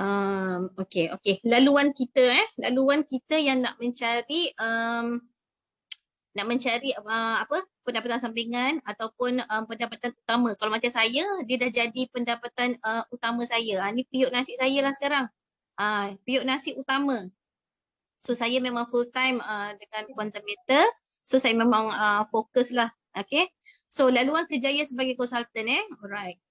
Okey. Laluan kita yang nak mencari pendapatan sampingan ataupun pendapatan utama. Kalau macam saya, dia dah jadi pendapatan utama saya. Ni periuk nasi saya lah sekarang. Periuk nasi utama. So saya memang full time dengan quantum meter. So saya memang fokus lah. Okay. So laluan kerjaya sebagai konsultan Alright.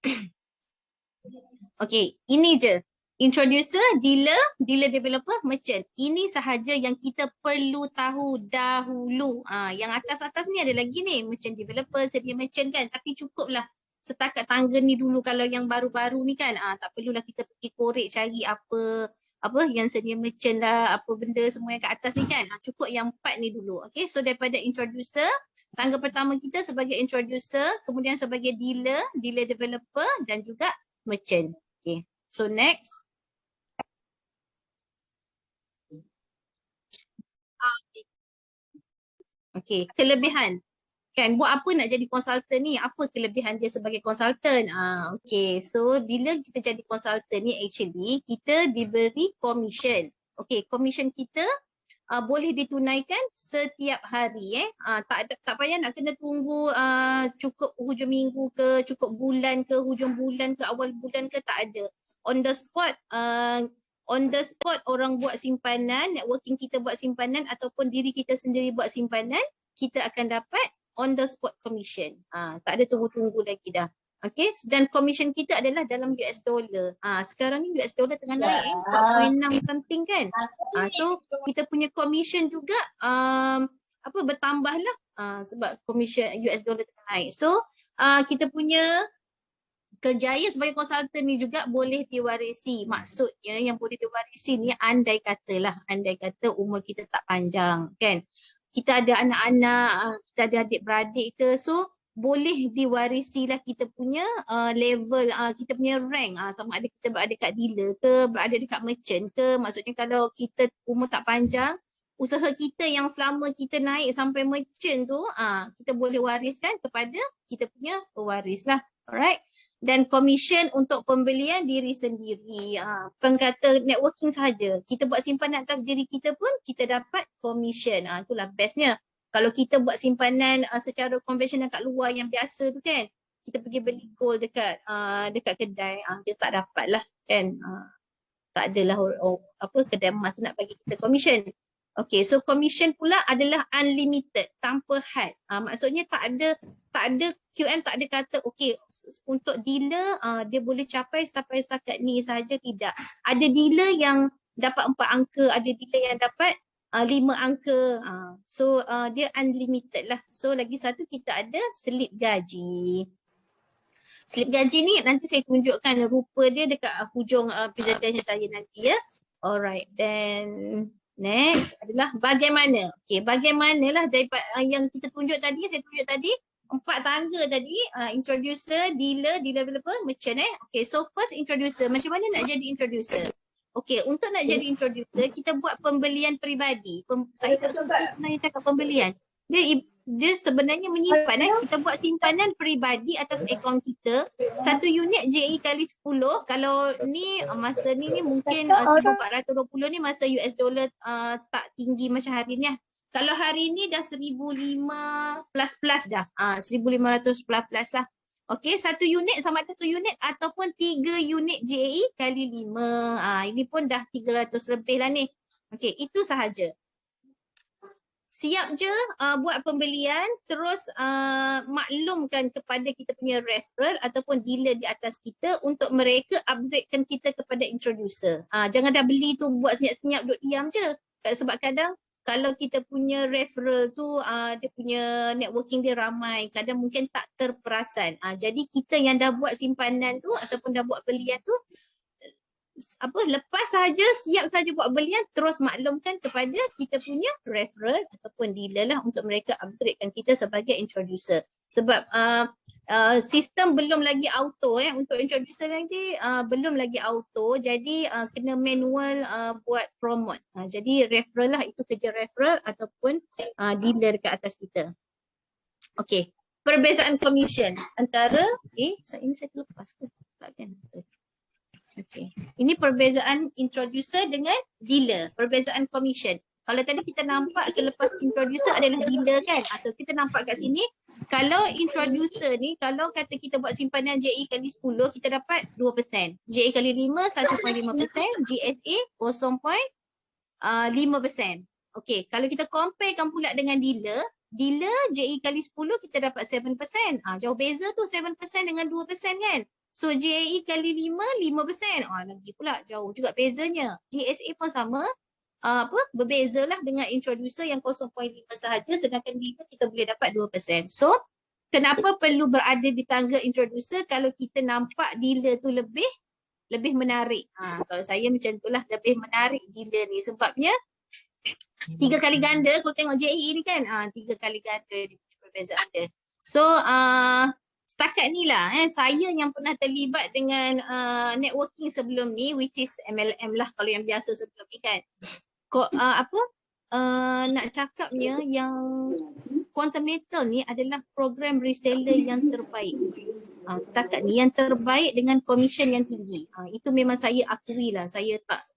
Okay, ini je. Introducer, dealer developer, merchant. Ini sahaja yang kita perlu tahu dahulu. Yang atas-atas ni ada lagi ni. Merchant developer, sedia merchant kan. Tapi cukuplah setakat tangga ni dulu. Kalau yang baru-baru ni kan. Tak perlulah kita pergi korek cari apa yang sedia merchant lah. Apa benda semua yang kat atas ni kan. Cukup yang 4 ni dulu. Okay, so daripada introducer. Tangga pertama kita sebagai introducer. Kemudian sebagai dealer developer dan juga merchant. Okay, so next. Okay, kelebihan. Kan, buat apa nak jadi konsultan ni? Apa kelebihan dia sebagai konsultan? Okay, so bila kita jadi konsultan ni actually kita diberi commission. Okay, commission kita boleh ditunaikan setiap hari. Tak payah nak kena tunggu cukup hujung minggu ke, cukup bulan ke, hujung bulan ke, awal bulan ke, tak ada. On the spot orang buat simpanan, networking kita buat simpanan ataupun diri kita sendiri buat simpanan, kita akan dapat on the spot commission. Tak ada tunggu-tunggu lagi dah. Okay, dan commission kita adalah dalam US dollar. Sekarang ni US dollar tengah naik 4.6 something kan. So kita punya commission juga bertambah lah sebab commission US dollar tengah naik. So kita punya kerjaya sebagai konsultan ni juga boleh diwarisi. Maksudnya yang boleh diwarisi ni andai kata umur kita tak panjang kan. Kita ada anak-anak, kita ada adik-beradik ke, so boleh diwarisi lah kita punya level, kita punya rank, sama ada kita berada kat dealer ke, berada dekat merchant ke. Maksudnya kalau kita umur tak panjang, usaha kita yang selama kita naik sampai merchant tu, kita boleh wariskan kepada kita punya pewaris lah. Alright. Dan commission untuk pembelian diri sendiri. Bukan kata networking sahaja. Kita buat simpanan atas diri kita pun kita dapat commission. Itulah bestnya. Kalau kita buat simpanan secara konvensional kat luar yang biasa tu kan, kita pergi beli gold dekat kedai, dia tak dapat lah kan. Tak adalah kedai emas tu nak bagi kita commission. Okay, so commission pula adalah unlimited, tanpa had. Maksudnya tak ada QM, tak ada kata okay untuk dealer dia boleh capai setakat ni sahaja, tidak. Ada dealer yang dapat 4 angka, ada dealer yang dapat 5 angka. So dia unlimited lah. So lagi satu kita ada slip gaji. Slip gaji ni nanti saya tunjukkan rupa dia dekat hujung presentation saya nanti ya. Alright, then next adalah bagaimana. Okay, bagaimanalah daripada yang kita tunjuk tadi, saya tunjuk tadi 4 tangga tadi, introducer, dealer developer, merchant Okay, so first introducer. Macam mana nak jadi introducer? Okay, untuk nak jadi introducer, kita buat pembelian peribadi. Saya tak suka sebenarnya cakap pembelian. Dia sebenarnya menyimpan. Kita buat simpanan peribadi atas akaun kita. 1 unit JE kali 10. Kalau ni masa ni mungkin 1420 ni masa US dollar tak tinggi macam hari ni. Kalau hari ni dah 1,500 plus dah. 1,500 plus lah. Okey, 1 unit sama ada 1 unit ataupun 3 unit JE kali 5. Ini pun dah 300 lebih lah ni. Okey, itu sahaja. Siap je buat pembelian, terus maklumkan kepada kita punya referral ataupun dealer di atas kita untuk mereka upgradekan kita kepada introducer. Jangan dah beli tu buat senyap-senyap duduk diam je. Sebab kadang kalau kita punya referral tu dia punya networking dia ramai, kadang mungkin tak terperasan. Jadi kita yang dah buat simpanan tu ataupun dah buat belian tu, lepas saja, siap saja buat belian, terus maklumkan kepada kita punya referral ataupun dealer lah untuk mereka upgradekan kita sebagai introducer. Sebab sistem belum lagi auto untuk introducer nanti, belum lagi auto, jadi kena manual buat promote. Jadi referral lah, itu kerja referral ataupun dealer ke atas kita. Okey, perbezaan commission antara saya lepas ke? Okay. Ini perbezaan introducer dengan dealer, perbezaan commission. Kalau tadi kita nampak selepas introducer adalah dealer kan, atau kita nampak kat sini, kalau introducer ni, kalau kata kita buat simpanan JE kali 10, kita dapat 2%. JE kali 5, 1.5%, GSA 0.5%. Okay, kalau kita comparekan pula dengan dealer, JE kali 10 kita dapat 7%. Jauh beza tu 7% dengan 2% kan. So JAE kali 5, 5%. Lagi pula jauh juga bezanya. GSA pun sama. Berbezalah dengan introducer yang 0.5 sahaja, sedangkan dealer kita boleh dapat 2%. So kenapa perlu berada di tangga introducer kalau kita nampak dealer tu lebih menarik. Kalau saya macam itulah, lebih menarik dealer ni sebabnya 3 kali ganda. Kalau tengok JAE ni kan, 3 kali ganda perbezaan dia. So setakat ni lah saya yang pernah terlibat dengan networking sebelum ni, which is MLM lah kalau yang biasa sebelum ni kan. Nak cakapnya yang Quantum Metal ni adalah program reseller yang terbaik. Setakat ni yang terbaik dengan komisen yang tinggi. Itu memang saya akui lah. Saya tak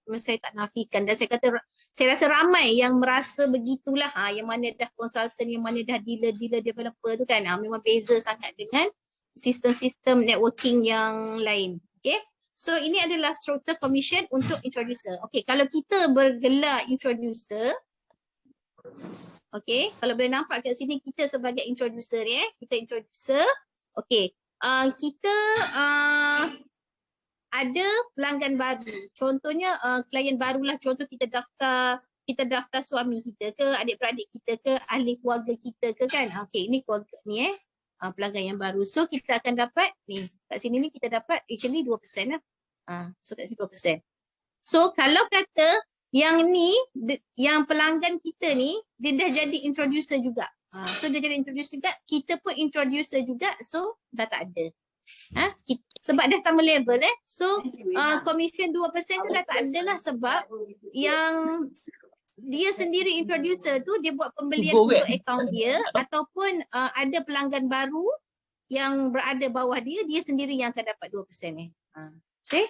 nafikan, dan saya rasa ramai yang merasa begitulah. Yang mana dah konsultan, yang mana dah dealer developer tu kan. Memang beza sangat dengan sistem-sistem networking yang lain. Okay. So ini adalah struktur commission untuk introducer. Okay, kalau kita bergelar introducer, okay, kalau boleh nampak kat sini kita sebagai introducer ni, kita introducer. Okay, kita ada pelanggan baru. Contohnya klien barulah, contoh kita daftar suami kita ke, adik-beradik kita ke, ahli keluarga kita ke kan. Okay, ini keluarga ni pelanggan yang baru. So kita akan dapat ni, kat sini ni kita dapat actually 2% lah. So kat sini 2%. So kalau kata yang ni, yang pelanggan kita ni, dia dah jadi introducer juga. So dia jadi introducer juga, kita pun introducer juga, so dah tak ada. Sebab dah sama level So commission 2% tu dah tak ada lah, sebab yang dia sendiri introducer tu dia buat pembelian untuk akaun dia, ataupun ada pelanggan baru yang berada bawah dia sendiri yang akan dapat 2% ni. Okay?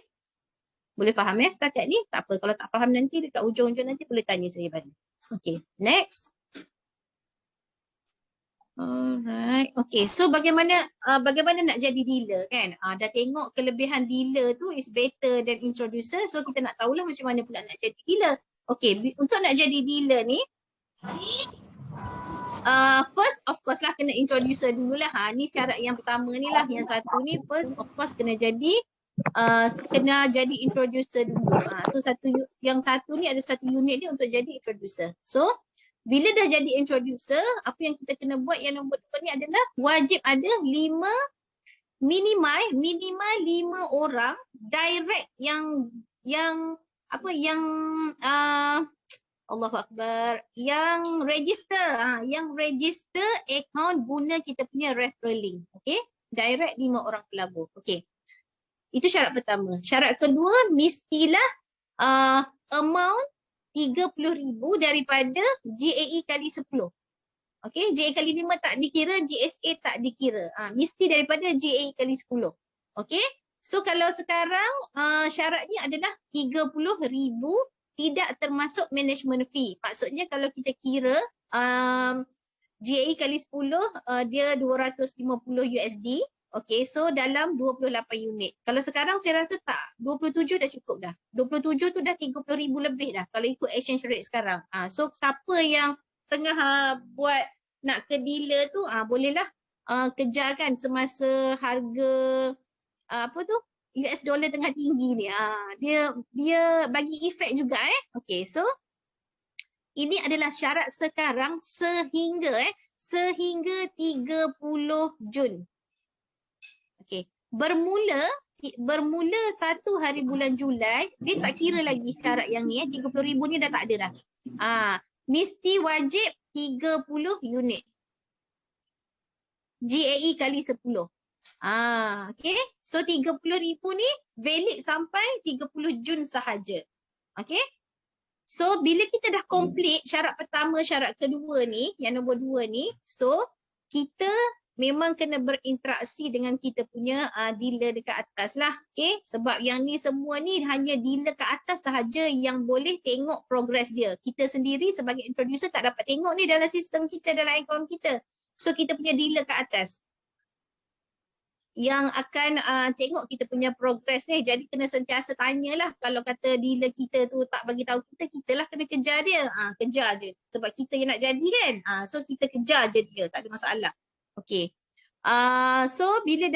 Boleh faham setakat ni? Tak apa, kalau tak faham nanti dekat ujung-ujung nanti boleh tanya saya balik. Okay, next. Alright, okay. So bagaimana nak jadi dealer kan? Dah tengok kelebihan dealer tu is better than introducer. So kita nak tahulah macam mana pula nak jadi dealer. Okay, untuk nak jadi dealer ni, first of course lah kena introducer dululah. Ni syarat yang pertama ni lah. Yang satu ni first of course kena jadi introducer dulu. Yang satu ni ada satu unit dia untuk jadi introducer. So bila dah jadi introducer, apa yang kita kena buat yang nombor 2 ni adalah wajib ada minimal 5 orang direct yang Allahu Akbar, yang register account guna kita punya referral link. Okay, direct 5 orang pelabur. Okay, itu syarat pertama. Syarat kedua, mestilah amount 30,000 daripada GAE kali 10. Okay, GAE kali 5 tak dikira, GSA tak dikira. Mesti daripada GAE kali 10. Okay, so kalau sekarang syaratnya adalah 30,000 tidak termasuk management fee. Maksudnya kalau kita kira GAE kali 10 dia 250 USD. Okay, so dalam 28 unit. Kalau sekarang saya rasa tak, 27 dah cukup dah. 27 tu dah 30,000 lebih dah kalau ikut exchange rate sekarang. So siapa yang tengah buat nak ke dealer tu, bolehlah kejarkan semasa harga US dollar tengah tinggi ni. Dia bagi efek juga Okay, so ini adalah syarat sekarang sehingga 30 Jun. Okay. Bermula 1 hari bulan Julai, dia tak kira lagi syarat yang ni 30,000 ni dah tak ada dah. Mesti wajib 30 unit. GAE kali 10. Okay. So 30,000 ni valid sampai 30 Jun sahaja. Okay. So bila kita dah complete syarat pertama, syarat kedua ni, yang nombor 2 ni, so kita memang kena berinteraksi dengan kita punya dealer dekat atas lah. Okay? Sebab yang ni semua ni hanya dealer kat atas sahaja yang boleh tengok progress dia. Kita sendiri sebagai introducer tak dapat tengok ni dalam sistem kita, dalam akaun kita. So kita punya dealer kat atas yang akan tengok kita punya progress ni. Jadi kena sentiasa tanyalah, kalau kata dealer kita tu tak bagi tahu kita, kita lah kena kejar dia. Kejar je. Sebab kita yang nak jadi kan. So kita kejar je dia, tak ada masalah. Okay. So bila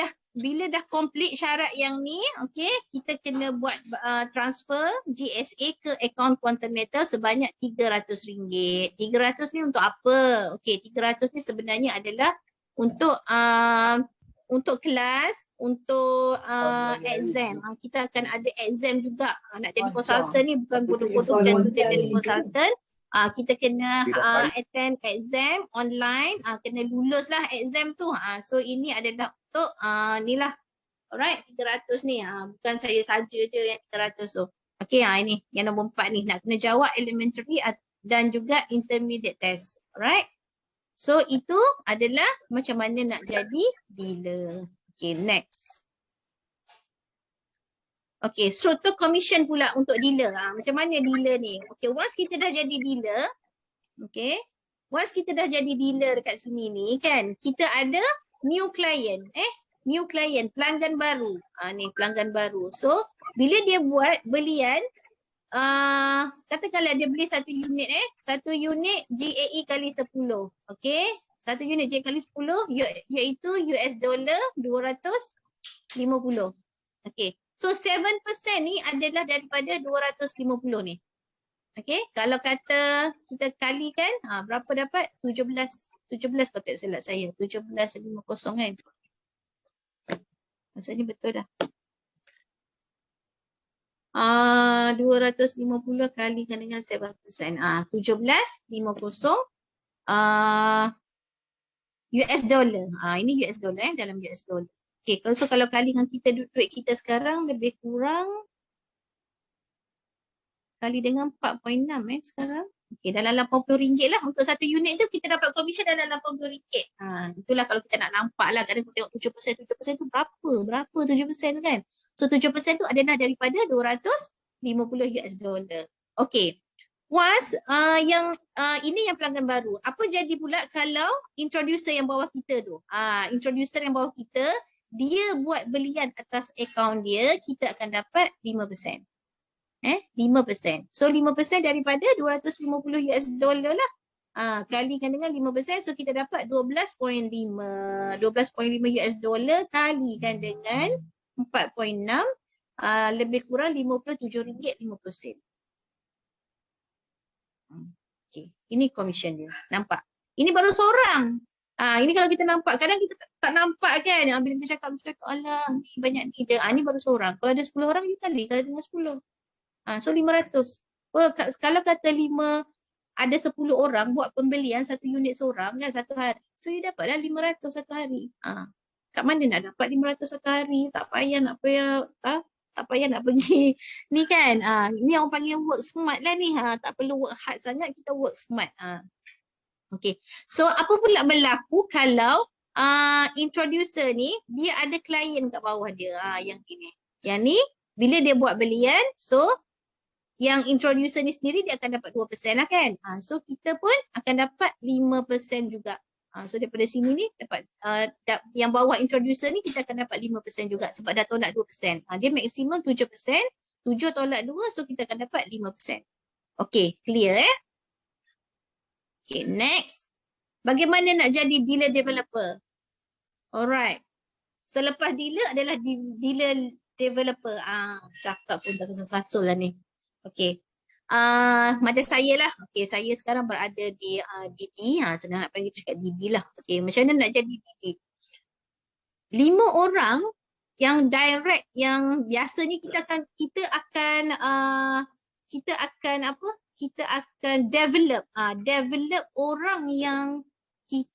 dah complete syarat yang ni, okay, kita kena buat transfer GSA ke akaun Quantum Metal sebanyak RM300. 300 ni untuk apa? Okay, 300 ni sebenarnya adalah untuk kelas, untuk exam. Kita akan ada exam juga. Nak jadi konsultan ni bukan bodoh-bodoh kan kita jadi konsultan. Kita kena attend exam online, kena lulus lah exam tu. So ini adalah untuk ni lah. Alright, 300 ni. Bukan saya saja je yang 300 tu. Okay, ini yang nombor 4 ni. Nak kena jawab elementary dan juga intermediate test. Alright. So itu adalah macam mana nak jadi dealer. Okay, next. Okay, struktur commission pula untuk dealer. Macam mana dealer ni? Okay, once kita dah jadi dealer, okay, once kita dah jadi dealer dekat sini ni kan, kita ada new client, new client, pelanggan baru. Ni pelanggan baru. So, bila dia buat belian, katakanlah dia beli satu unit, satu unit GAE kali 10, okay, satu unit GAE kali 10 iaitu US dollar 250. Okay. So 7% ni adalah daripada 250 ni. Okay, kalau kata kita kalikan, berapa dapat? 17 kalau tak silap saya. 17.50 kan. Maksudnya betul dah. 250 kalikan dengan 7%. 17.50 US dollar. Ini US dollar dalam US dollar. Okay, so kalau kali dengan kita duit kita sekarang lebih kurang kali dengan 4.6 sekarang. Okay, dalam RM80 lah. Untuk satu unit tu kita dapat komisen dalam RM80. Itulah kalau kita nak nampak lah. Kadang kita tengok 7% tu berapa? Berapa 7% tu kan? So 7% tu adalah daripada 250 US dollar. Okay. Once ini yang pelanggan baru. Apa jadi pula kalau introducer yang bawah kita tu? Introducer yang bawah kita, dia buat belian atas akaun dia, kita akan dapat 5%. 5%. So 5% daripada 250 US dollar lah. Kalikan dengan 5%, so kita dapat 12.5. 12.5 US dollar kalikan dengan 4.6, lebih kurang RM57.50. Okay, ini komisen dia. Nampak? Ini baru seorang. Ini kalau kita nampak, kadang kita tak nampak kan. Bila kita cakap, alah ni banyak ni je. Ni baru seorang. Kalau ada 10 orang, you kali dengan 10. So 500. Kalau kata 5, ada 10 orang buat pembelian satu unit seorang kan satu hari. So you dapatlah 500 satu hari. Kat mana nak dapat 500 satu hari? Tak payah nak pergi ni kan. Ni orang panggil work smart lah ni. Tak perlu work hard sangat, kita work smart. Okay. So apa pula berlaku kalau introducer ni dia ada klien kat bawah dia. Yang ini. Yang ni bila dia buat belian, so yang introducer ni sendiri dia akan dapat 2% lah kan. So kita pun akan dapat 5% juga. So daripada sini ni dapat yang bawah introducer ni kita akan dapat 5% juga sebab dah tolak 2%. Dia maksimum 7%, 7 tolak 2, so kita akan dapat 5%. Okay, clear Okay, next. Bagaimana nak jadi dealer developer? Alright. Selepas dealer adalah dealer developer. Cakap pun tak sasul lah ni. Okay. Macam saya lah. Okay, saya sekarang berada di DD. Senang nak panggil cakap DD lah. Okay, macam mana nak jadi DD? 5 orang yang direct, yang biasa ni kita akan develop orang yang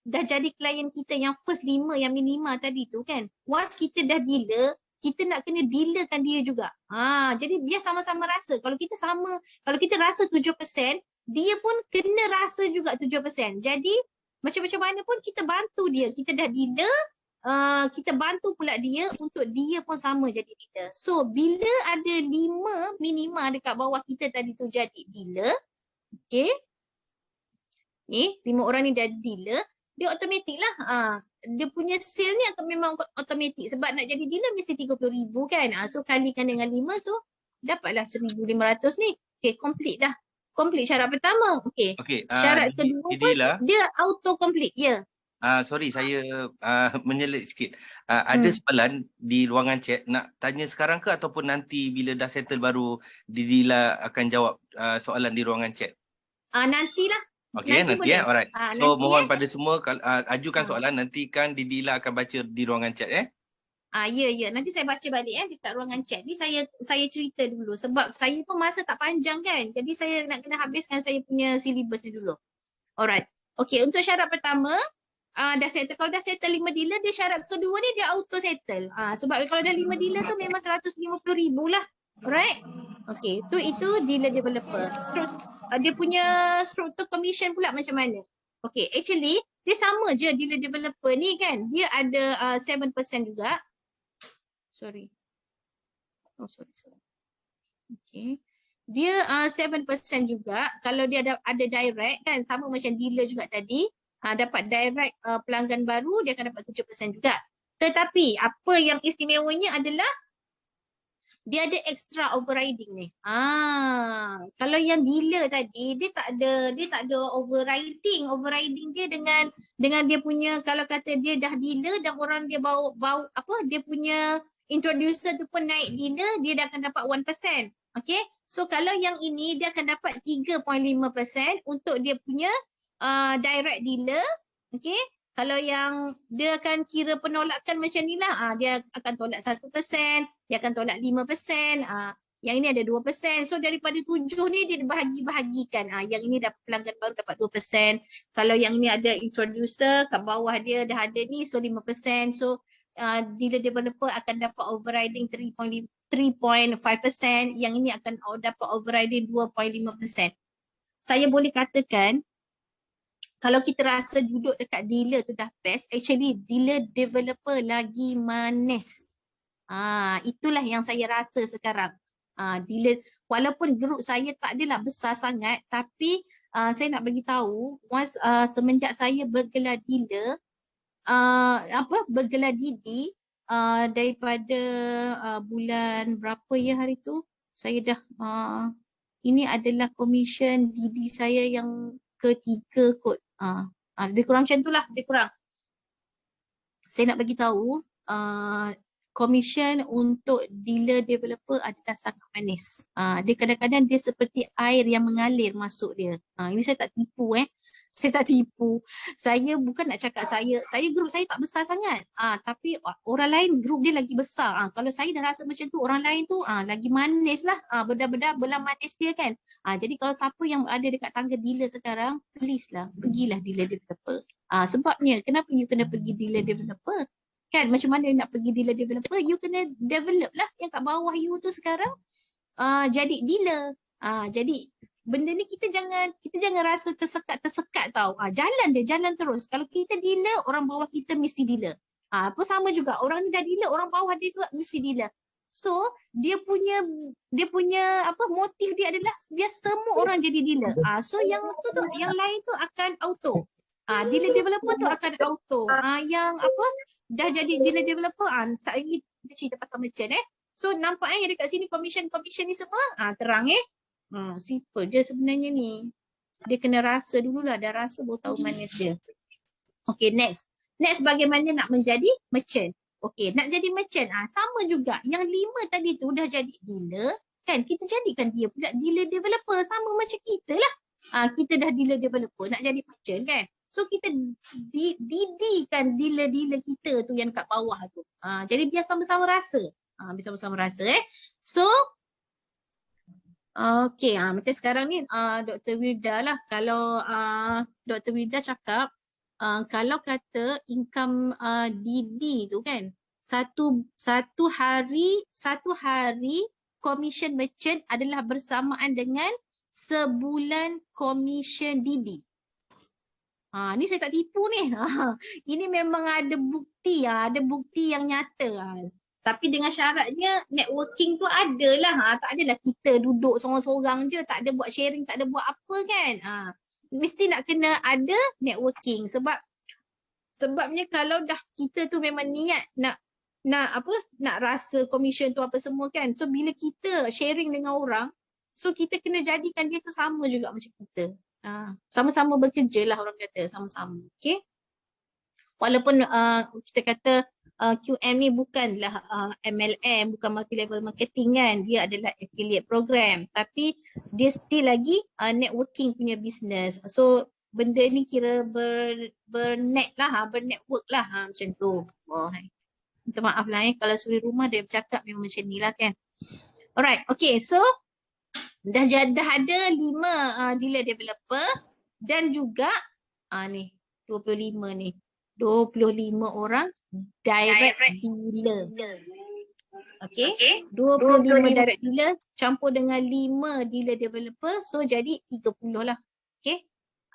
dah jadi klien kita yang first 5 yang minima tadi tu kan. Once kita dah dealer, kita nak kena dealerkan dia juga. Jadi biar sama-sama rasa. Kalau kita rasa 7%, dia pun kena rasa juga 7%. Jadi macam mana pun kita bantu dia. Kita dah dealer, kita bantu pula dia untuk dia pun sama jadi dealer. So bila ada 5 minima dekat bawah kita tadi tu jadi dealer, okay, ni 5 orang ni dah dealer, dia automatik lah. Dia punya sale ni akan memang automatik sebab nak jadi dealer mesti 30,000 kan. So kalikan dengan 5 tu dapatlah 1,500 ni. Okay, complete dah. Complete syarat pertama. Okay. Syarat kedua pun dia auto complete. Ya. Sorry, saya menyelit sikit. Ada soalan di ruangan chat, nak tanya sekarang ke ataupun nanti bila dah settle baru Dila akan jawab soalan di ruangan chat? Nantilah. Okey, nanti ya. Alright. So mohon pada semua ajukan soalan, nanti kan Dila akan baca di ruangan chat Ya. Nanti saya baca balik dekat ruangan chat ni. Saya cerita dulu sebab saya pun masa tak panjang kan. Jadi saya nak kena habiskan saya punya syllabus ni dulu. Alright. Okey, untuk syarat pertama dah settle. Kalau dah settle 5 dealer, dia syarat kedua ni dia auto settle. Sebab kalau dah 5 dealer tu memang 150,000 lah. Alright. Okey, itu dealer developer. Dia punya struktur commission pula macam mana? Okay, actually dia sama je dealer developer ni kan. Dia ada 7% juga. Sorry. Okay. Dia 7% juga. Kalau dia ada direct kan, sama macam dealer juga tadi. Dapat direct pelanggan baru, dia akan dapat 7% juga. Tetapi apa yang istimewanya adalah dia ada extra overriding ni. Kalau yang dealer tadi dia tak ada overriding. Overriding dia dengan dia punya, kalau kata dia dah dealer dan orang dia bawa dia punya introducer tu pun naik dealer, dia dah akan dapat 1%. Okay? So kalau yang ini dia akan dapat 3.5% untuk dia punya direct dealer. Okay? Kalau yang dia akan kira penolakan macam ni lah, dia akan tolak 1%, dia akan tolak 5%, yang ini ada 2%. So daripada 7 ni dia bahagi-bahagikan. Yang ini dapat pelanggan baru dapat 2%. Kalau yang ini ada introducer, kat bawah dia dah ada ni, so 5%. So dealer developer akan dapat overriding 3.5%, yang ini akan dapat overriding 2.5%. Saya boleh katakan, kalau kita rasa duduk dekat dealer tu dah best, actually dealer developer lagi manis. Itulah yang saya rasa sekarang. Dealer, walaupun grup saya tak adalah besar sangat, tapi saya nak bagi tahu, once semenjak saya bergelar dealer, bergelar DD daripada bulan berapa ya hari tu, saya dah ini adalah komisen DD saya yang ketiga kot. Lebih kurang macam itulah, lebih kurang. Saya nak bagi tahu komisen untuk dealer developer adalah sangat manis. Dia kadang-kadang dia seperti air yang mengalir masuk dia. Ini saya tak tipu Saya tak tipu. Saya bukan nak cakap saya grup saya tak besar sangat. Tapi orang lain grup dia lagi besar. Kalau saya dah rasa macam tu, orang lain tu lagi manis lah. Benda-benda belah manis dia kan. Jadi kalau siapa yang ada dekat tangga dealer sekarang, please lah, pergilah dealer developer. Sebabnya, kenapa you kena pergi dealer developer? Kan macam mana nak pergi dealer developer, you kena develop lah yang kat bawah you tu sekarang jadi dealer. Jadi benda ni kita jangan rasa tersekat tau. Jalan terus. Kalau kita dealer, orang bawah kita mesti dealer. Apa sama juga, orang ni dah dealer, orang bawah dia tu mesti dealer. So dia punya motif dia adalah biar semua orang jadi dealer. So yang lain tu akan auto. Dealer developer tu akan auto. Yang dah jadi dealer developer, saya cerita pasal merchant So nampak dekat sini commission ni semua terang simple je sebenarnya ni. Dia kena rasa dululah, dah rasa baru tahu manis dia. Okay, next bagaimana nak menjadi merchant. Okay, nak jadi merchant sama juga. Yang 5 tadi tu dah jadi dealer kan, kita jadikan dia pula dealer developer, sama macam kita lah. Kita dah dealer developer, nak jadi merchant kan. So kita didikan dealer-dealer kita tu yang kat bawah tu. Jadi biar sama-sama rasa. So okay, macam sekarang ni Dr. Wirda lah. Kalau Dr. Wirda cakap kalau kata income DD tu kan, satu hari commission merchant adalah bersamaan dengan sebulan commission DD. Ni saya tak tipu ni. Ini memang ada bukti, ada bukti yang nyata. Tapi dengan syaratnya networking tu adalah. Tak adalah kita duduk seorang-seorang je, tak ada buat sharing, tak ada buat apa kan. Mesti nak kena ada networking sebabnya kalau dah kita tu memang niat nak rasa commission tu apa semua kan. So bila kita sharing dengan orang, so kita kena jadikan dia tu sama juga macam kita. Sama-sama bekerja lah orang kata, sama-sama. Okay. Walaupun kita kata QM ni bukanlah MLM, bukan multi-level marketing kan. Dia adalah affiliate program. Tapi dia still lagi networking punya business. So benda ni kira bernet lah, bernetwork lah macam tu. Minta maaf lah kalau suri rumah dia bercakap memang macam ni lah kan. Alright, okay. So dah ada 5 dealer developer dan juga ni 25 ni. 25 orang direct dealer. Okay. 25 direct dealer campur dengan 5 dealer developer. So jadi 30 lah. Okay.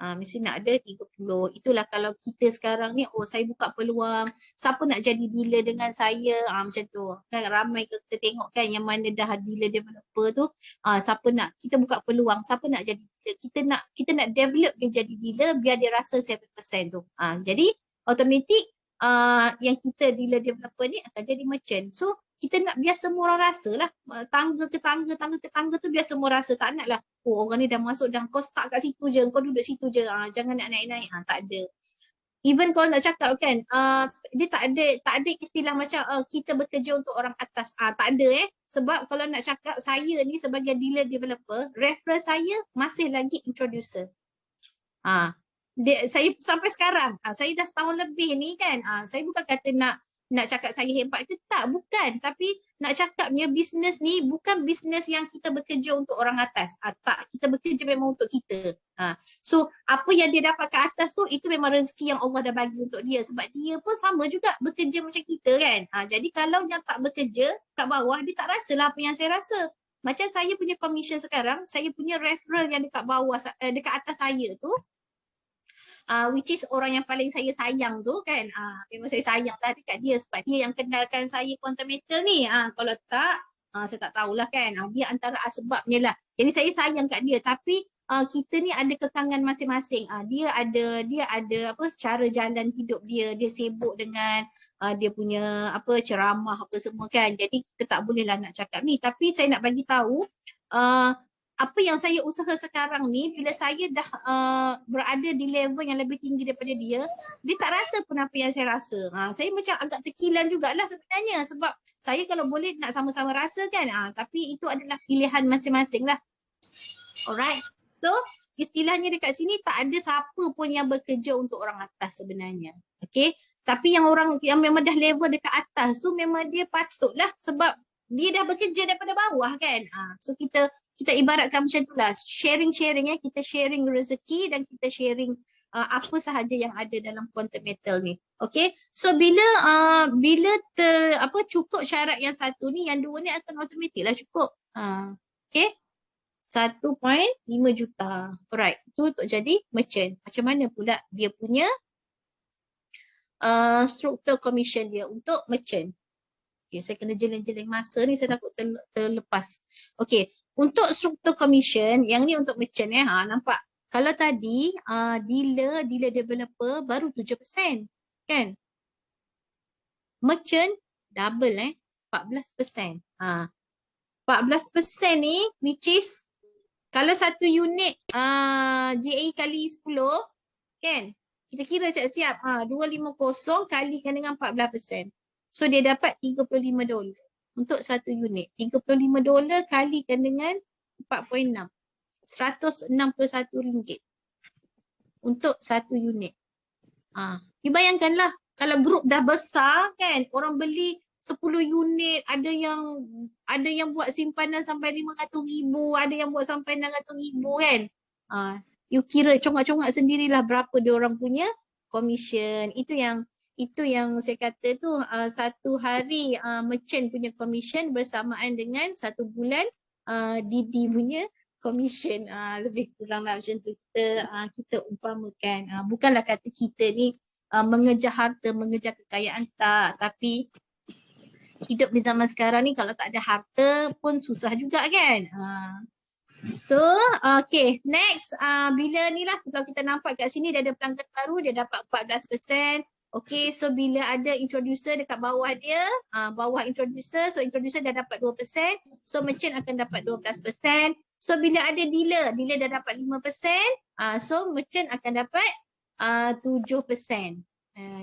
Mesti nak ada 30. Itulah kalau kita sekarang ni, saya buka peluang. Siapa nak jadi dealer dengan saya? Macam tu. Kan ramai kita tengok kan yang mana dah dealer developer tu. Siapa nak, kita buka peluang. Siapa nak jadi dealer? Kita nak develop dia jadi dealer biar dia rasa 7% tu. Jadi automatik yang kita dealer developer ni akan jadi merchant. So kita nak biar semua orang rasa lah. Tangga ke tangga tu biar semua rasa. Tak nak lah. Orang ni dah masuk dah. Kau start kat situ je. Kau duduk situ je. Jangan nak naik-naik. Tak ada. Even kalau nak cakap kan. Dia tak ada istilah macam kita bekerja untuk orang atas. Tak ada Sebab kalau nak cakap saya ni sebagai dealer developer. Referral saya masih lagi introducer. Saya sampai sekarang. Saya dah setahun lebih ni kan. Saya bukan kata nak cakap saya hebat itu bukan, tapi nak cakapnya bisnes ni bukan bisnes yang kita bekerja untuk orang atas. Tak, kita bekerja memang untuk kita. So apa yang dia dapat ke atas tu itu memang rezeki yang Allah dah bagi untuk dia sebab dia pun sama juga bekerja macam kita kan. Jadi kalau yang tak bekerja kat bawah dia tak rasalah apa yang saya rasa. Macam saya punya commission sekarang, saya punya referral yang dekat bawah dekat atas saya tu which is orang yang paling saya sayang tu kan. Memang saya sayang lah dekat dia sebab dia yang kenalkan saya quantum metal ni. Kalau tak, saya tak tahulah kan. Dia antara sebabnya lah. Jadi saya sayang kat dia tapi kita ni ada kekangan masing-masing. Dia ada cara jalan hidup dia. Dia sibuk dengan dia punya ceramah apa semua kan. Jadi kita tak boleh lah nak cakap ni. Tapi saya nak bagi tahu apa yang saya usaha sekarang ni bila saya dah berada di level yang lebih tinggi daripada dia tak rasa pun apa yang saya rasa. Saya macam agak terkilan jugalah sebenarnya sebab saya kalau boleh nak sama-sama rasa kan. Tapi itu adalah pilihan masing-masing lah. Alright. So istilahnya dekat sini tak ada siapa pun yang bekerja untuk orang atas sebenarnya. Okay. Tapi yang orang yang memang dah level dekat atas tu memang dia patutlah sebab dia dah bekerja daripada bawah kan. So kita ibaratkan macam itulah, sharing kita sharing rezeki dan kita sharing apa sahaja yang ada dalam quantum metal ni. Okay, so bila cukup syarat yang satu ni, yang dua ni akan automatik lah cukup. Okay, 1.5 juta. Alright, itu untuk jadi merchant. Macam mana pula dia punya struktur commission dia untuk merchant? Okay, saya kena jeleng-jeleng masa ni, saya takut terlepas. Okay. Untuk struktur commission, yang ni untuk merchant nampak. Kalau tadi dealer developer baru 7%, kan? Merchant double 14%. 14% ni which is kalau satu unit GA kali 10, kan? Kita kira siap-siap 250 kalikan dengan 14%. So dia dapat $35. Untuk satu unit. $35 kalikan dengan 4.6. RM161 untuk satu unit. Dibayangkanlah kalau grup dah besar kan, orang beli 10 unit, ada yang buat simpanan sampai 500,000, ada yang buat sampai 600,000 kan. You kira congak-congak sendirilah berapa dia orang punya commission. Itu yang saya kata tu satu hari merchant punya commission bersamaan dengan satu bulan Didi punya commission. Lebih kurang lah macam tu kita umpamakan. Bukanlah kata kita ni mengejar harta, mengejar kekayaan, tak. Tapi hidup di zaman sekarang ni kalau tak ada harta pun susah juga kan. So, okay, next, bila ni lah kalau kita nampak kat sini dia ada pelanggan baru, dia dapat 14%. Okay, so bila ada introducer dekat bawah dia, bawah introducer, so introducer dah dapat 2%, so merchant akan dapat 12%. So bila ada dealer, dealer dah dapat 5%, so merchant akan dapat 7%.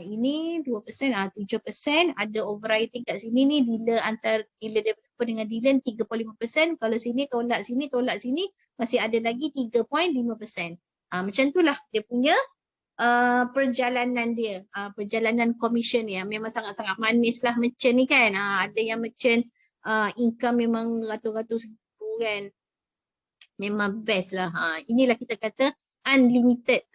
Ini 2%, 7%, ada overriding kat sini ni, dealer antara dealer developer dengan dealer 3.5%, kalau sini tolak sini, masih ada lagi 3.5%. Macam itulah dia punya perjalanan dia, perjalanan commission ni. Memang sangat-sangat manis lah merchant ni kan. Ada yang merchant income memang ratus-ratus ribu kan. Memang best lah. Inilah kita kata unlimited.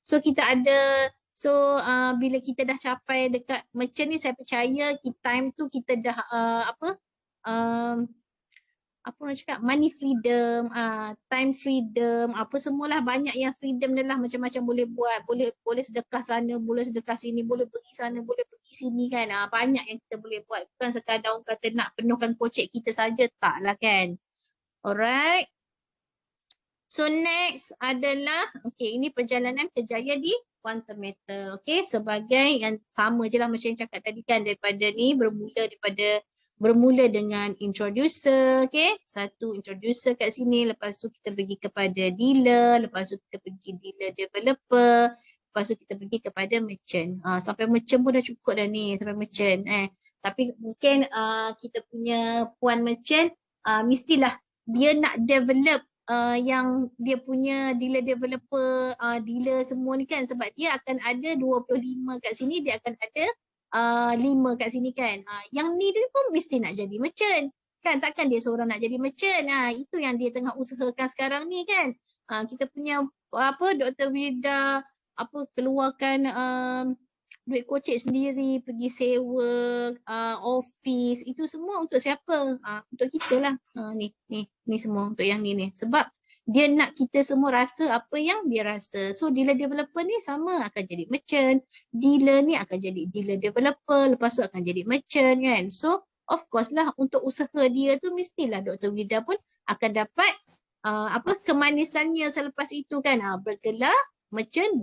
So kita ada, so bila kita dah capai dekat merchant ni, saya percaya time tu kita dah apa orang cakap, money freedom, time freedom, apa semualah, banyak yang freedom dia lah, macam-macam boleh buat, boleh sedekah sana, boleh sedekah sini, boleh pergi sana, boleh pergi sini kan. Banyak yang kita boleh buat, bukan sekadar orang kata nak penuhkan kocek kita saja, tak lah kan. Alright. So next adalah, okay, ini perjalanan kerjaya di quantum meter. Okay, sebagai yang sama je lah macam yang cakap tadi kan, daripada ni bermula dengan introducer. Okay, satu introducer kat sini, lepas tu kita pergi kepada dealer, lepas tu kita pergi dealer developer, lepas tu kita pergi kepada merchant. Sampai merchant pun dah cukup dah ni, sampai merchant. Tapi mungkin kita punya puan merchant mestilah dia nak develop yang dia punya dealer developer, dealer semua ni kan, sebab dia akan ada 25 kat sini, dia akan ada 5 kat sini kan. Yang ni dia pun mesti nak jadi merchant kan, takkan dia seorang nak jadi merchant. Itu yang dia tengah usahakan sekarang ni kan. Kita punya Dr. Wilda keluarkan duit kocek sendiri, pergi sewa office, itu semua untuk siapa? Untuk kita lah. Ni semua untuk yang ni. Sebab dia nak kita semua rasa apa yang dia rasa. So dealer developer ni sama akan jadi merchant, dealer ni akan jadi dealer developer, lepas tu akan jadi merchant kan. So of course lah, untuk usaha dia tu mestilah Dr. Wilda pun akan dapat kemanisannya selepas itu kan. Bergelar merchant,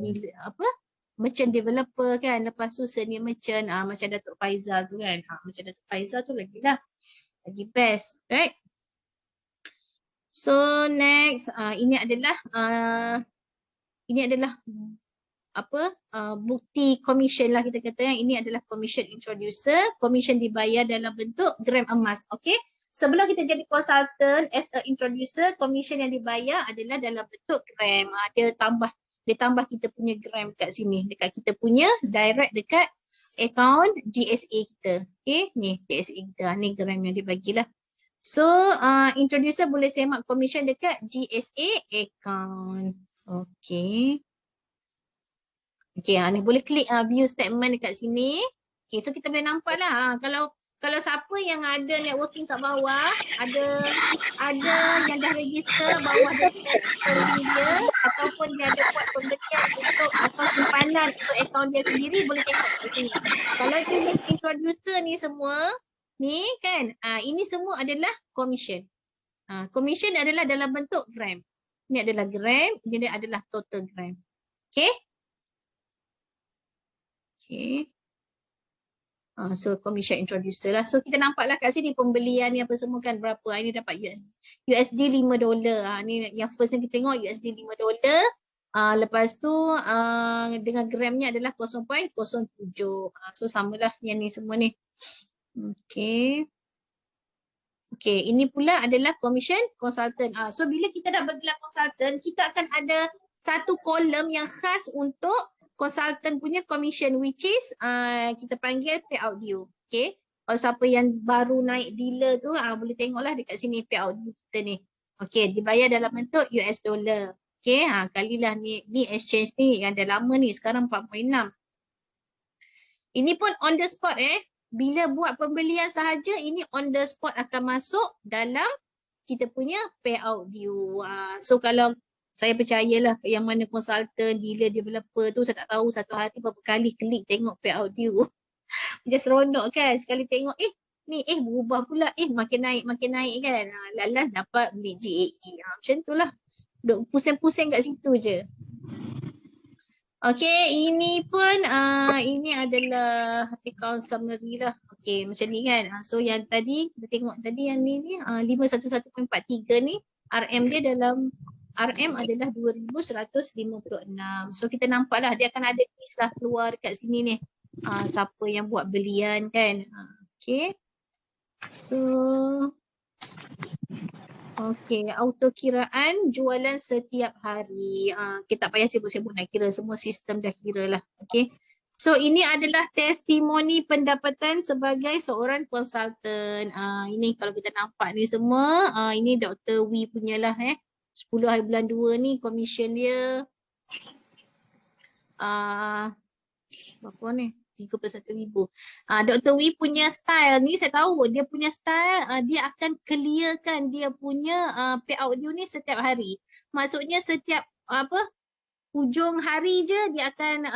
merchant developer kan, lepas tu senior merchant, macam Datuk Faizal tu kan. Macam Datuk Faizal tu lagi best, right? So next, ini adalah bukti commission lah kita kata. Ini adalah commission introducer. Commission dibayar dalam bentuk gram emas. Okay, sebelum kita jadi consultant as a introducer, commission yang dibayar adalah dalam bentuk gram. Dia tambah kita punya gram kat sini, dekat kita punya direct dekat account GSA kita. Okay, ni GSA kita, ni gram yang dibagilah. So introducer boleh semak commission dekat GSA account. Okay, ni boleh klik view statement dekat sini. Okay, so kita boleh nampak lah kalau siapa yang ada networking kat bawah, ada yang dah register bawah dia, ataupun dia ada buat pembelian untuk akaun simpanan untuk akaun dia sendiri, boleh tengok kat sini. Kalau pilih introducer ni semua, ni kan, ini semua adalah commission. Commission adalah dalam bentuk gram. Ini adalah gram, ini adalah total gram. Okay? Okay. So commission introducer lah. So kita nampaklah kat sini pembelian ni apa semua kan, berapa. Ini dapat USD $5. Ni yang first ni kita tengok USD $5. Lepas tu dengan gramnya adalah 0.07. So samalah yang ni semua ni. Okay. Okay, ini pula adalah commission consultant. So bila kita dah bergelar consultant, kita akan ada satu kolom yang khas untuk consultant punya commission, which is kita panggil payout due. Okay, kalau siapa yang baru naik dealer tu boleh tengoklah dekat sini payout due kita ni. Okay, dibayar dalam bentuk US dollar. Okay, kalilah ni exchange ni yang dah lama ni, sekarang 4.6. Ini pun on the spot Bila buat pembelian sahaja, ini on the spot akan masuk dalam kita punya payout due. So kalau saya percayalah yang mana konsultan, dealer, developer tu saya tak tahu satu hari berapa kali klik tengok payout due. Macam seronok kan, sekali tengok ni berubah pula, makin naik kan. Lalas dapat beli GAE. Macam tu lah. Duk pusing-pusing kat situ je. Okay, ini pun ini adalah account summary lah. Okay, macam ni kan. So yang tadi kita tengok tadi yang ni 511.43 ni RM dia dalam RM adalah 2156. So kita nampak lah dia akan ada list lah keluar dekat sini ni. Siapa yang buat belian kan. Okay. So okey, auto kiraan jualan setiap hari. Kita tak payah sibuk-sibuk nak kira, semua sistem dah kira lah. Okey. So ini adalah testimoni pendapatan sebagai seorang konsultan. Ini kalau kita nampak ni semua, ini Dr. Wee punya lah 10 hari bulan 2 ni commission dia. Berapa ni? 31,000. Dr. Wee punya style ni saya tahu dia punya style dia akan clearkan dia punya payout dia ni setiap hari. Maksudnya setiap hujung hari je dia akan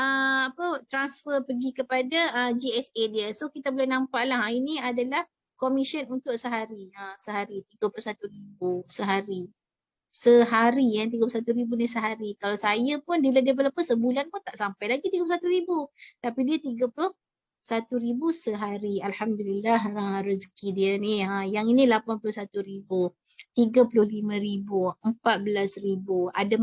transfer pergi kepada GSA dia. So kita boleh nampak lah ini adalah commission untuk sehari. Sehari 31,000 sehari. Sehari 31,000 ni sehari. Kalau saya pun dealer developer sebulan pun tak sampai lagi 31,000. Tapi dia 31,000 sehari. Alhamdulillah rezeki dia ni. Yang ini 81,000, 35,000, 14,000. Ada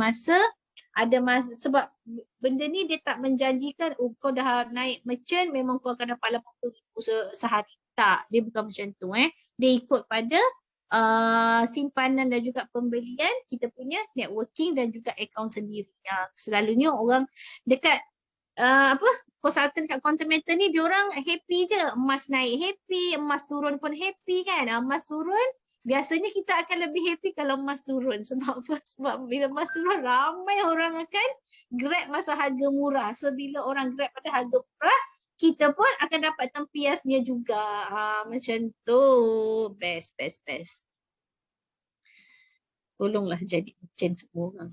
masa sebab benda ni dia tak menjanjikan kau dah naik merchant memang kau akan dapat 80,000 sehari. Tak, dia bukan macam tu Dia ikut pada simpanan dan juga pembelian, kita punya networking dan juga akaun sendiri. Selalunya orang dekat konsultan kat Continental ni diorang happy je, emas naik happy, emas turun pun happy kan. Emas turun biasanya kita akan lebih happy kalau emas turun. Sebab apa? Sebab bila emas turun ramai orang akan grab masa harga murah. So bila orang grab pada harga murah, kita pun akan dapat tempiasnya juga. Macam tu. Best. Tolonglah jadi merchant semua orang.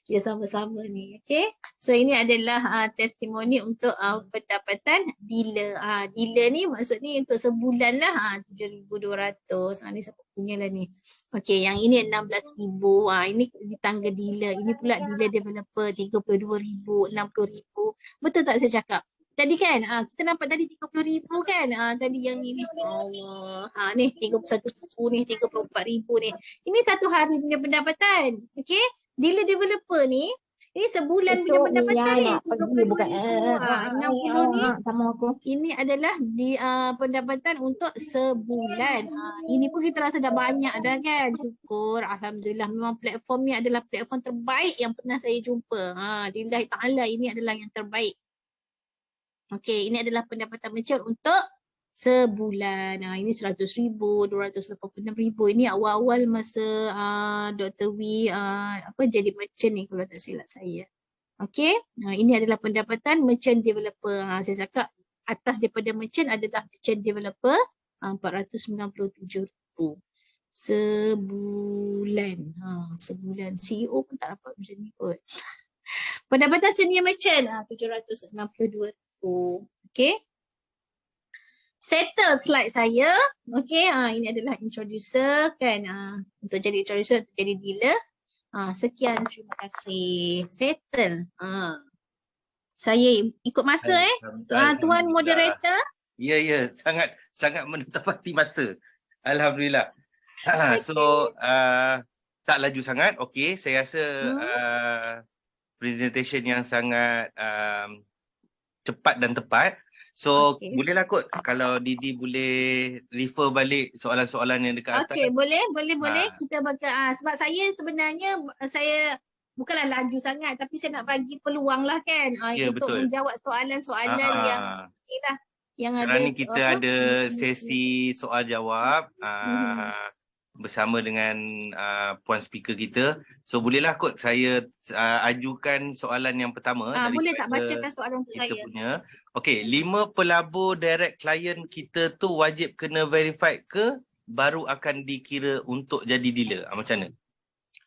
Kita sama-sama ni. Okay. So ini adalah testimoni untuk pendapatan dealer. Dealer ni maksudnya untuk sebulan lah 7,200. Ni siapa punya lah ni. Okay, yang ini 16,000. Ini di tangga dealer. Ini pula dealer developer 32,000, 60,000. Betul tak saya cakap? Tadi kan, kita nampak tadi 30,000 kan. Tadi yang ni. Allah. Ni 31,000 ni, 34,000 ni. Ini satu hari punya pendapatan. Okay. Dealer developer ni, ini sebulan punya pendapatan ni. 30,000. 60 ni. Sama aku. Ini adalah pendapatan untuk sebulan. Ini pun kita rasa dah banyak dah kan. Syukur. Alhamdulillah. Memang platform ni adalah platform terbaik yang pernah saya jumpa. Lillahi ta'ala ini adalah yang terbaik. Okey, ini adalah pendapatan merchant untuk sebulan. Ini 100,000, 286,000. Ini awal-awal masa Dr. Wee jadi merchant ni kalau tak silap saya. Okey, ini adalah pendapatan merchant developer. Saya cakap atas daripada merchant adalah merchant developer 497,000 sebulan. Sebulan. CEO pun tak dapat macam ni kot. Pendapatan senior merchant 762,000. Okay. Settle slide saya. Okay. Ini adalah introducer kan. Untuk jadi introducer, untuk jadi dealer. Sekian, terima kasih. Settle. Saya ikut masa Tuan moderator. Ya. Sangat menepati masa. Alhamdulillah. So tak laju sangat. Okey, saya rasa presentation yang sangat cepat dan tepat. So bolehlah kot kalau Didi boleh refer balik soalan-soalan yang dekat atas. Okey, boleh. Kita bakal sebab saya sebenarnya saya bukanlah laju sangat tapi saya nak bagi peluang lah kan untuk betul. menjawab soalan-soalan yang inilah yang sekarang ada. Ni kita ada sesi soal jawab bersama dengan puan speaker kita. So bolehlah kot saya ajukan soalan yang pertama. Boleh tak bacakan soalan untuk saya? Okey, 5 pelabur direct client kita tu wajib kena verified ke baru akan dikira untuk jadi dealer? Macam mana?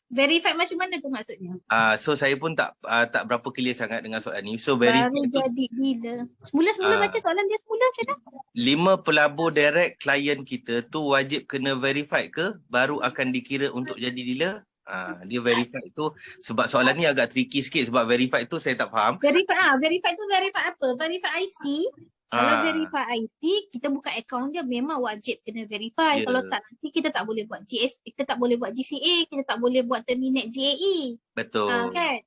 Verified macam mana tu maksudnya? So saya pun tak berapa clear sangat dengan soalan ni. So Baru verified tu jadi dealer. Semula baca soalan dia semula macam mana? 5 pelabur direct klien kita tu wajib kena verified ke baru akan dikira untuk jadi dealer? Dia verified tu sebab soalan ni agak tricky sikit sebab verified tu saya tak faham. Verified tu verify apa? Verify IC. Kalau verify IC, kita buka akaun dia memang wajib kena verify. Kalau tak nanti kita tak boleh buat GS, kita tak boleh buat GCA, kita tak boleh buat terminate GAE. Betul. Kan?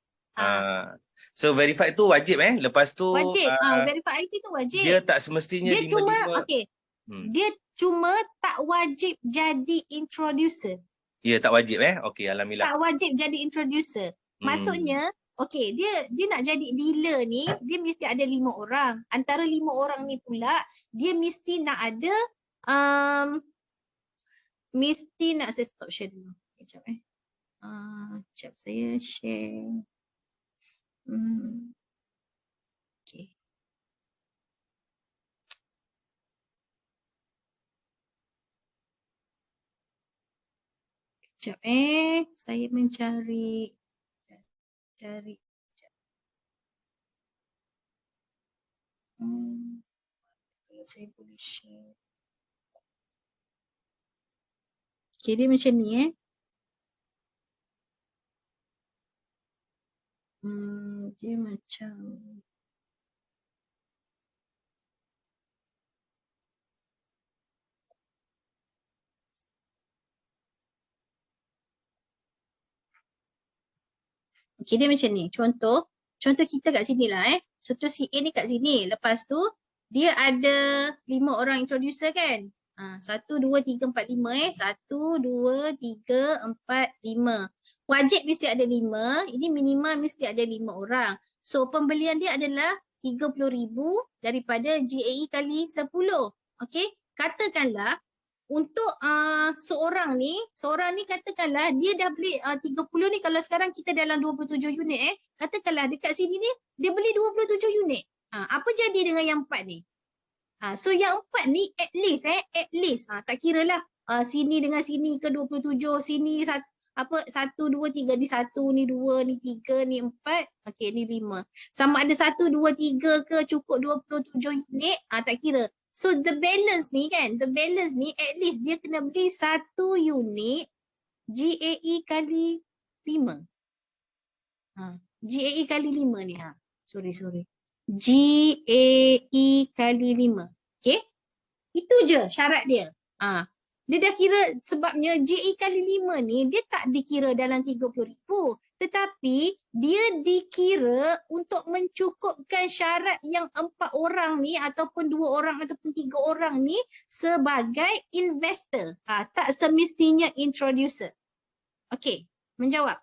So verified tu wajib lepas tu wajib. Verify IC tu wajib. Dia tak semestinya dia cuma dia cuma tak wajib jadi introducer. Ya, tak wajib Okey, alhamdulillah. Tak wajib jadi introducer. Maksudnya okey, dia nak jadi dealer ni, dia mesti ada 5 orang. Antara 5 orang ni pula, dia mesti nak ada mesti nak saya stop share dulu. Sekejap sekejap saya share. Okey. Sekejap saya mencari kalau saya boleh share. Okay, dia macam ni dia macam okay, dia macam ni. Contoh kita kat sini lah Contoh si A ni kat sini. Lepas tu dia ada 5 orang introducer kan. 1, 2, 3, 4, 5 1, 2, 3, 4, 5. Wajib mesti ada 5. Ini minimal mesti ada 5 orang. So pembelian dia adalah 30,000 daripada GAE kali 10. Okay. Katakanlah untuk seorang ni katakanlah dia dah beli 30 ni, kalau sekarang kita dalam 27 unit katakanlah dekat sini ni dia beli 27 unit. Apa jadi dengan yang 4 ni? So yang 4 ni at least tak kira lah sini dengan sini ke 27, sini 1, 2, 3 ni 1 ni 2 ni 3 ni 4, okey ni 5. Sama ada 1, 2, 3 ke cukup 27 unit tak kira. So the balance ni at least dia kena beli 1 unit GAE kali 5. GAE kali 5 ni. Sorry. GAE kali 5. Okay. Itu je syarat dia. Dia dah kira, sebabnya GAE kali 5 ni dia tak dikira dalam 30,000. Tetapi dia dikira untuk mencukupkan syarat yang 4 orang ni ataupun 2 orang ataupun 3 orang ni sebagai investor. Tak semestinya introducer. Okey, menjawab.